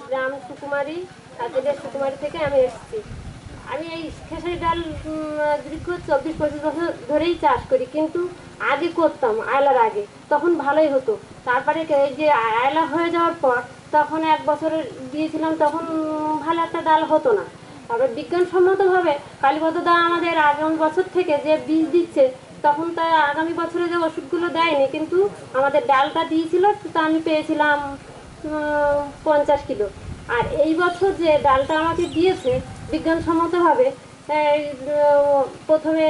গ্রাম সুকুমারী, কাজের সুকুমারী থেকে আমি এসেছি। আমি এই খেসারি ডাল দীর্ঘ 24-25 বছর ধরেই চাষ করি, কিন্তু আগে করতাম আয়লার আগে, তখন ভালোই হতো। তারপরে এই যে আয়লা হয়ে যাওয়ার পর তখন 1 বছরের দিয়েছিলাম, তখন ভালো একটা ডাল হতো না। তারপর বিজ্ঞানসম্মতভাবে কালীপদদা আমাদের আগামী বছর থেকে যে বীজ দিচ্ছে, তখন তা আগামী বছরে যে ওষুধগুলো দেয়নি, কিন্তু আমাদের ডালটা দিয়েছিল, তা আমি পেয়েছিলাম 50 কিলো। আর এই বছর যে ডালটা আমাকে দিয়েছে বিজ্ঞানসম্মতভাবে, প্রথমে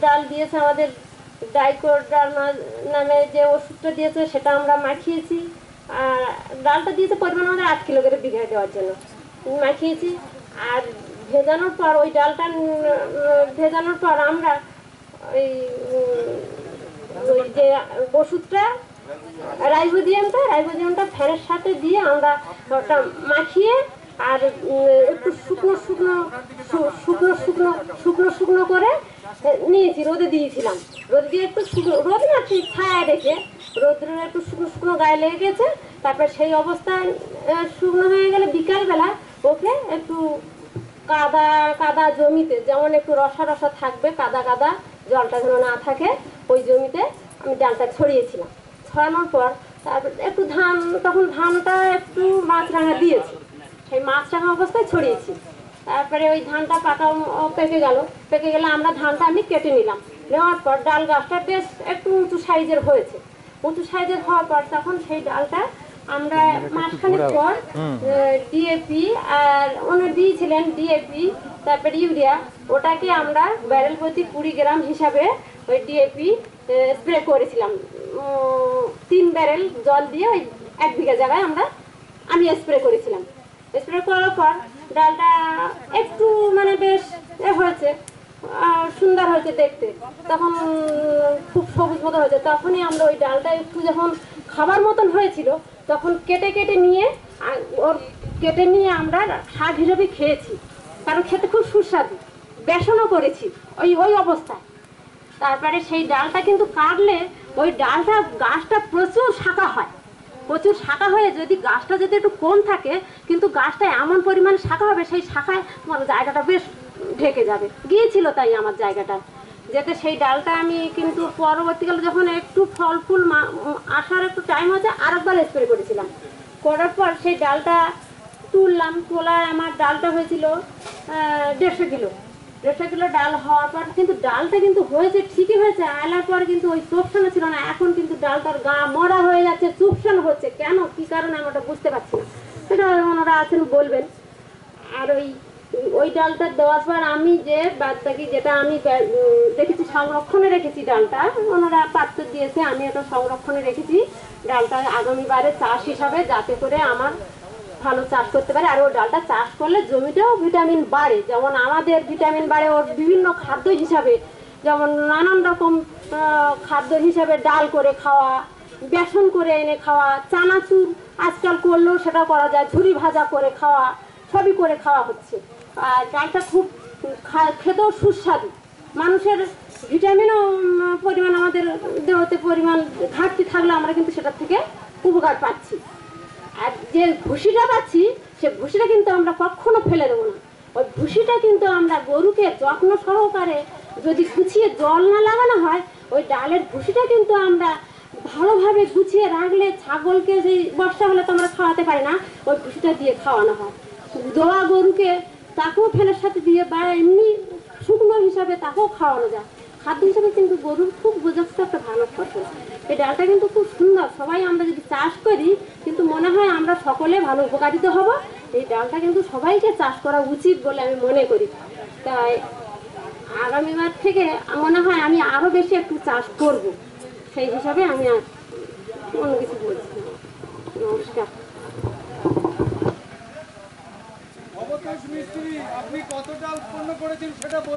ডাল দিয়েছে আমাদের ডাইকোডার্মা নামে যে ওষুধটা দিয়েছে, সেটা আমরা মাখিয়েছি। আর ডালটা দিয়েছে পরিমাণ আমাদের 8 কিলো করে বিঘায় দেওয়ার জন্য মাখিয়েছি। আর ভেজানোর পর ওই ডালটা ভেজানোর পর আমরা ওই যে ওষুধটা রাইজোবিয়ামটা ফ্যানের সাথে দিয়ে আমরা ওটা মাখিয়ে আর একটু শুকনো করে নিয়েছি, রোদে দিয়েছিলাম। রোদে দিয়ে একটু রোদ না, ঠিক ছায়া রেখে রোদ্রে একটু শুকনো গায়ে লেগে গেছে। তারপর সেই অবস্থায় শুকনো হয়ে গেলে বিকালবেলা ওকে একটু কাদা জমিতে, যেমন একটু রসা থাকবে, কাদা জলটা যেন না থাকে, ওই জমিতে আমি ডালটা ছড়িয়েছিলাম। ছড়ানোর পর তারপর একটু তখন ধানটা একটু মাছরাঙা দিয়েছি, সেই মাছরাঙা অবস্থায় ছড়িয়েছি। তারপরে ওই ধানটা পেকে গেলে আমরা ধানটা আমি কেটে নিলাম। নেওয়ার পর ডাল গাছটা বেশ একটু উঁচু সাইজের হয়েছে। উঁচু সাইজের হওয়ার পর তখন সেই ডালটা আমরা মাসখানেক পর ডিএপি আর দিয়েছিলেন, ডিএপি তারপরে ইউরিয়া, ওটাকে আমরা ব্যারেল প্রতি 20 গ্রাম হিসাবে ওই ডিএপি স্প্রে করেছিলাম। 3 ব্যারেল জল দিয়ে ওই 1 বিঘা জায়গায় আমি স্প্রে করেছিলাম। স্প্রে করার পর ডালটা একটু মানে বেশ হয়েছে, সুন্দর হয়েছে দেখতে, তখন খুব সবুজ মতো হয়েছে। তখনই আমরা ওই ডালটা একটু যখন খাবার মতন হয়েছিল, তখন কেটে নিয়ে আমরা শাক হিসেবে খেয়েছি, কারণ খেতে খুব সুস্বাদু। বেসনও করেছি ওই অবস্থায়। তারপরে সেই ডালটা কিন্তু কাটলে ওই গাছটা প্রচুর শাখা হয়ে, যদি গাছটা যদি একটু কম থাকে, কিন্তু গাছটা এমন পরিমাণে শাখা হবে, সেই শাখায় আমার জায়গাটা বেশ ঢেকে যাবে, গিয়েছিল তাই আমার জায়গাটা যেতে। সেই ডালটা আমি কিন্তু পরবর্তীকালে যখন একটু ফল ফুল আসার একটু টাইম হয়েছে, আরেকবার স্প্রে করেছিলাম। করার পর সেই ডালটা তোলায় আমার ডালটা হয়েছিল 150 কিলো ডাল হওয়ার পর, কিন্তু ডালটা কিন্তু হয়েছে, ঠিকই হয়েছে। আলার পর কিন্তু ওই চোপসানো ছিল না, এখন কিন্তু ডালটার গা মরা হয়ে যাচ্ছে, চুপসানো হচ্ছে। কেন, কি কারণে আমি ওটা বুঝতে পারছি না, সেটা ওনারা আছেন বলবেন। আর ওই ডালটা দেওয়ার পর আমি যে বাদবাকি যেটা আমি দেখেছি সংরক্ষণে রেখেছি, ডালটা ওনারা পাত্র দিয়েছে, আমি ওটা সংরক্ষণে রেখেছি। ডালটা আগামীবারে চাষ হিসাবে, যাতে করে আমার ভালো চাষ করতে পারে। আর ওই ডালটা চাষ করলে জমিতেও ভিটামিন বাড়ে, যেমন আমাদের ভিটামিন বাড়ে ওর বিভিন্ন খাদ্য হিসাবে, যেমন নানান রকম খাদ্য হিসাবে ডাল করে খাওয়া, বেসন করে এনে খাওয়া, চানাচুর আজকাল করলেও সেটা করা যায়, ঝুরি ভাজা করে খাওয়া, সবই করে খাওয়া হচ্ছে। আর ডালটা খুব খেতেও সুস্বাদু। মানুষের ভিটামিনও পরিমাণ, আমাদের দেহতে পরিমাণ ঘাটতি থাকলে আমরা কিন্তু সেটার থেকে উপকার পাচ্ছি। আর যে ভুসিটা পাচ্ছি, সে ভুসিটা কিন্তু আমরা কখনো ফেলে দেবো না। ওই ভুসিটা কিন্তু আমরা গরুকে যত্ন সহকারে যদি গুছিয়ে জল না লাগানো হয়, ওই ডালের ভুসিটা কিন্তু আমরা ভালোভাবে গুছিয়ে রাখলে, ছাগলকে যে বর্ষা হলে তো আমরা খাওয়াতে পারি না, ওই ভুসিটা দিয়ে খাওয়ানো হয়। দোয়া গরুকে তাকেও ফেলের সাথে দিয়ে, বা এমনি শুকনো হিসাবে তাকেও খাওয়ানো যায়। খাদ্য হিসাবে কিন্তু গরুর খুব উপযুক্ত একটা ভালো ফসল। এই ডালটা কিন্তু খুব সুন্দর। সবাই আমরা যদি চাষ করি, কিন্তু মনে হয় আমরা সকলে ভালো উপকারিত হব। এই ডালটা কিন্তু সবাইকে চাষ করা উচিত বলে আমি মনে করি। তাই আগামীবার থেকে মনে হয় আমি আরও বেশি একটু চাষ করব, সেই হিসাবে আমি আর অন্য কিছু বলছি। নমস্কার। অবকাশ মিস্ত্রি, আপনি কত ডাল উৎপন্ন করেছেন সেটা